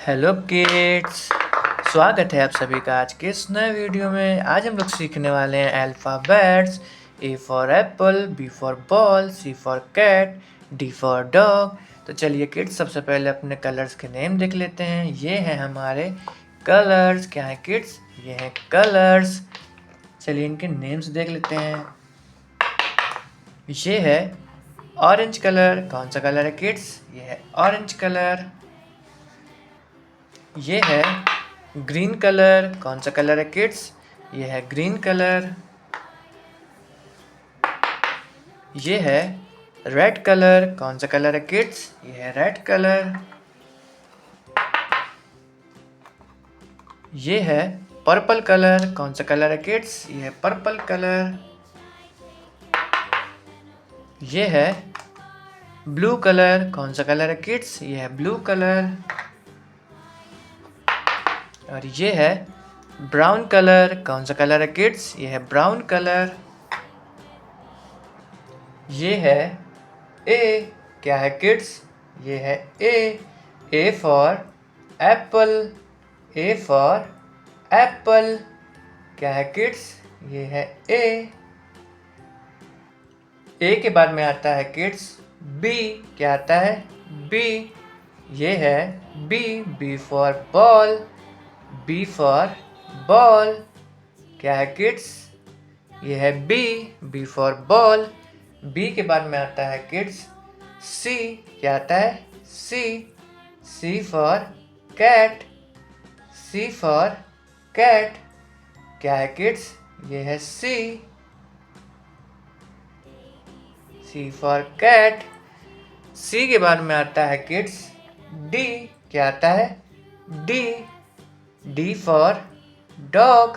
Hello kids, स्वागत है आप सभी का आज के इस नए वीडियो में। आज हम लोग सीखने वाले हैं alphabets. A for apple, B for ball, C for cat, D for dog. तो चलिए किड्स, सबसे पहले अपने कलर्स के नेम देख लेते हैं। ये हैं हमारे कलर्स। क्या है किड्स? ये हैं कलर्स। चलिए इनके नेम्स देख लेते हैं। ये है ऑरेंज कलर। कौन सा कलर है किड्स? ये है ऑरेंज कलर। ये है ग्रीन कलर। कौन सा कलर है किड्स? ये है ग्रीन कलर। ये है रेड कलर। कौन सा कलर है किड्स? ये है रेड कलर। ये है पर्पल कलर। कौन सा कलर है किड्स? ये है पर्पल कलर। ये है ब्लू कलर। कौन सा कलर है किड्स? ये है ब्लू कलर। और ये है ब्राउन कलर। कौन सा कलर है किड्स? ये है ब्राउन कलर। ये है ए। क्या है किड्स? ये है ए for Apple. A for Apple. क्या है किड्स? ये है ए के बाद में आता है किड्स बी। क्या आता है? बी। ये है B for ball. B for ball. क्या है किड्स? ये है बी फॉर बॉल। बी के बाद में आता है किड्स सी। क्या आता है? C for cat. C for cat. क्या है किड्स? ये है सी फॉर कैट। सी के बाद में आता है किड्स डी। क्या आता है? D for dog.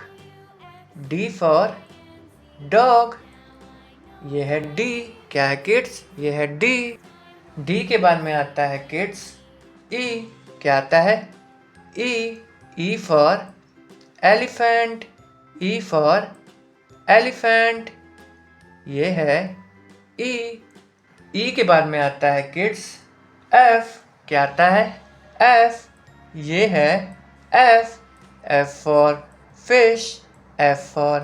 D for dog. ये है डी। क्या है किड्स? ये है डी। डी के बाद में आता है किड्स ई। क्या आता है? E for elephant. E for elephant. ये है ई के बाद में आता है किड्स एफ। क्या आता है? एफ। ये है F for fish. F for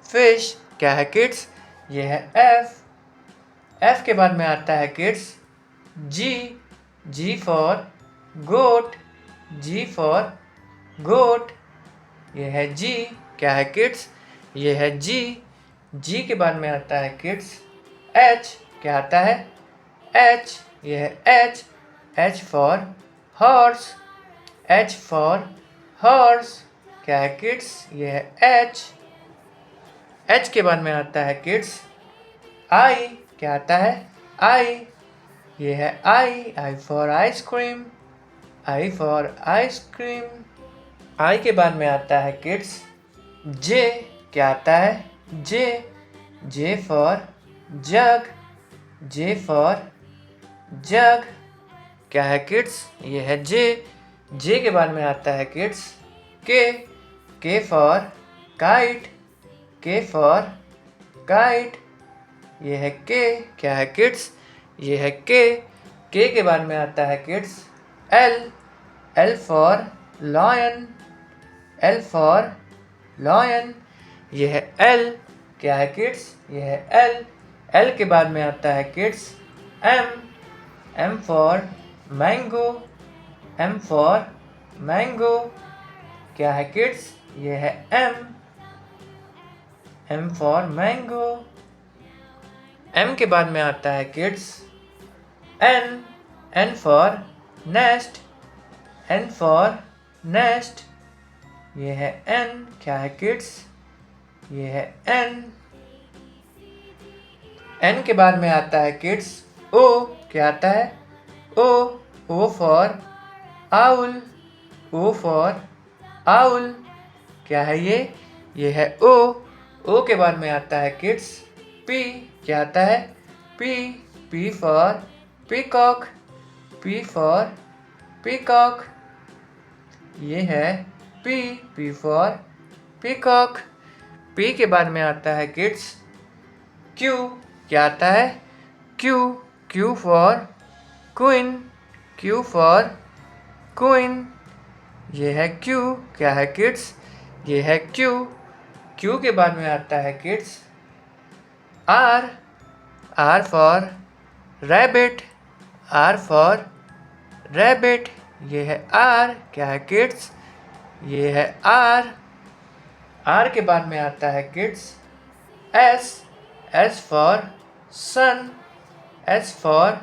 fish. क्या है किड्स? ये है एफ के बाद में आता है kids G for goat. G for goat. ये है जी। क्या है किड्स? ये है जी के बाद में आता है किड्स एच। क्या आता है? एच। ये है H for horse. H for horse. क्या है किड्स? ये है एच के बाद में आता है किड्स आई। क्या आता है? आई। ये है I for ice cream. I for ice cream. I के बाद में आता है किड्स जे। क्या आता है? J for jug. J for jug. क्या है किड्स? ये है जे के बाद में आता है किड्स के फॉर काइट। के फॉर काइट। ये है के। क्या है किड्स? ये है के के बाद में आता है kids L for lion. L for lion. ये है एल। क्या है किड्स? ये है एल के बाद में आता है kids M for mango. M for mango. क्या है किड्स? ये है एम फॉर मैंगो। एम के बाद में आता है kids N for nest. N for nest. ये है एन। क्या है किड्स? ये है एन के बाद में आता है किड्स ओ। क्या आता है? O for owl. O for owl. क्या है ये? ये है ओ के बाद में आता है किड्स पी। क्या आता है? P for peacock. P for peacock. ये है पी फॉर पीकॉक। पी के बाद में आता है किड्स क्यू। क्या आता है? Q for queen. Q for queen. ये है Q, क्या है किड्स? ये है Q। Q के बाद में आता है kids R, R for rabbit, R for rabbit. ये है R, क्या है किड्स? ये है R। R के बाद में आता है kids S, S for son, S for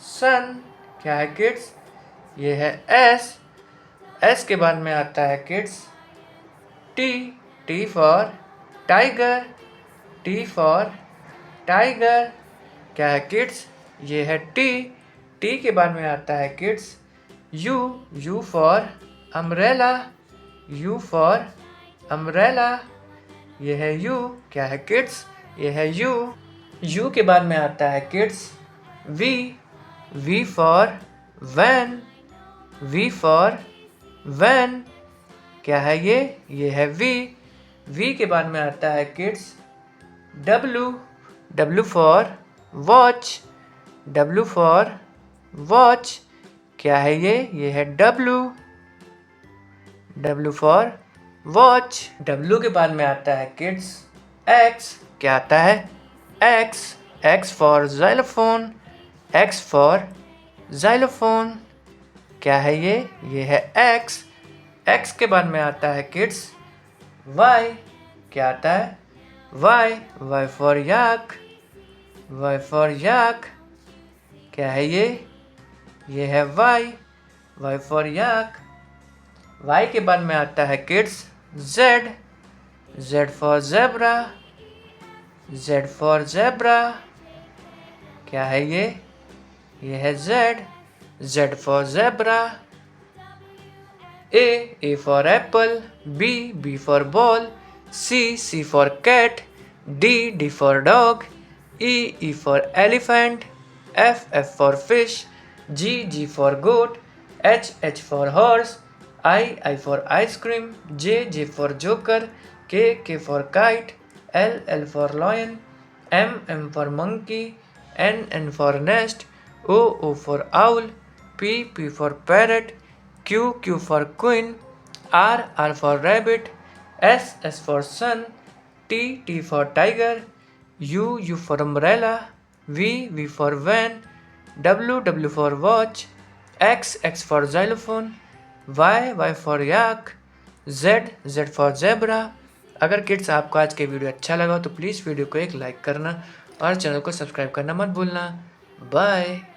son, क्या है किड्स? ये है S। S के बाद में आता है kids T, T for tiger, T for tiger, क्या है किड्स? ये है T। T के बाद में आता है kids U, U for umbrella, U for umbrella. ये है U, क्या है किड्स? ये है U। U के बाद में आता है kids V, V for van, V for van, क्या है ये? ये है V। V के बाद में आता है kids W, W for watch, W for watch, क्या है ये? ये है W, W for watch. W के बाद में आता है किड्स X, क्या आता है? X, X for xylophone, X for xylophone, क्या है ये? ये है X। X के बाद में आता है किड्स Y, क्या आता है? Y, Y for yak, Y for याक, क्या है ये? ये है Y, Y for yak. Y के बाद में आता है kids Z, Z for zebra, Z for zebra, क्या है ये? ये है Z, Z for zebra. A for apple, B for ball, C for cat, D for dog, E for elephant, F for fish, G for goat, H for horse, I for ice cream, J for joker, K for kite, L for lion, M for monkey, N for nest, O for owl, P for parrot, Q for queen, R for rabbit, S for sun, T for tiger, U for umbrella, V for van, W for watch, X for xylophone, Y for yak, Z for zebra। अगर kids आपको आज के video अच्छा लगा तो please video को एक like करना और चैनल को सब्सक्राइब करना मत भूलना। बाय।